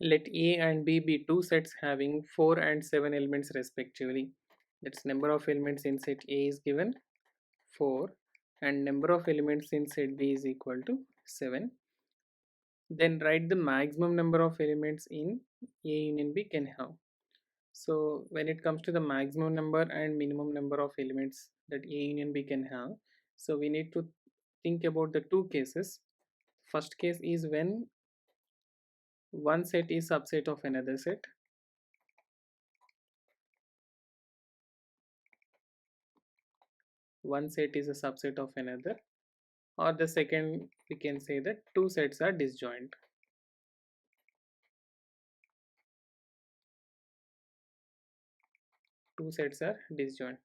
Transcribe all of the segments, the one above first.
Let A and B be two sets having 4 and 7 elements respectively. That's number of elements in set A is given 4 and number of elements in set B is equal to 7. Then write the maximum number of elements in A union B can have. So when it comes to the maximum number and minimum number of elements that A union B can have, so we need to think about the two cases. First case is when one set is subset of another set. One set is a subset of another, or the second we can say that two sets are disjoint. Two sets are disjoint.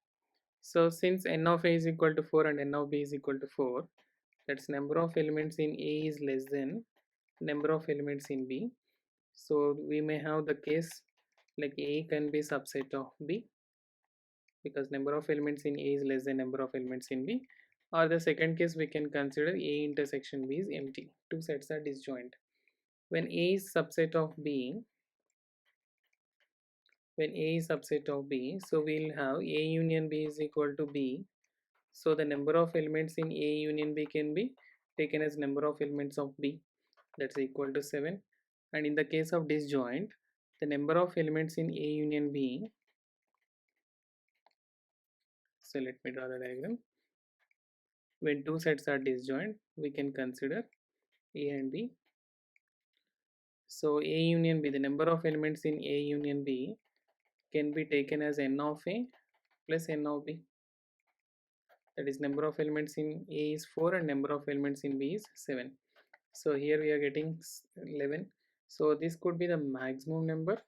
So since n of A is equal to 4 and n of B is equal to 4, that's number of elements in A is less than number of elements in B. So we may have the case like A can be subset of B because number of elements in A is less than number of elements in B. Or the second case we can consider A intersection B is empty. Two sets are disjoint. When A is subset of B, when A is subset of B, so we'll have A union B is equal to B. So the number of elements in A union B can be taken as number of elements of B, that's equal to 7. And in the case of disjoint, the number of elements in A union B, so let me draw the diagram. When two sets are disjoint, we can consider A and B. So A union B, the number of elements in A union B can be taken as n of A plus n of B. That is number of elements in A is 4 and number of elements in B is 7. So here we are getting 11. So this could be the maximum number,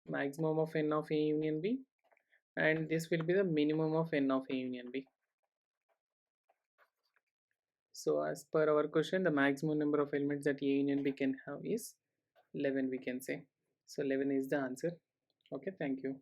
maximum of n of A union B, and this will be the minimum of n of A union B. So as per our question, the maximum number of elements that A union B can have is 11, we can say. So 11 is the answer. Okay, thank you.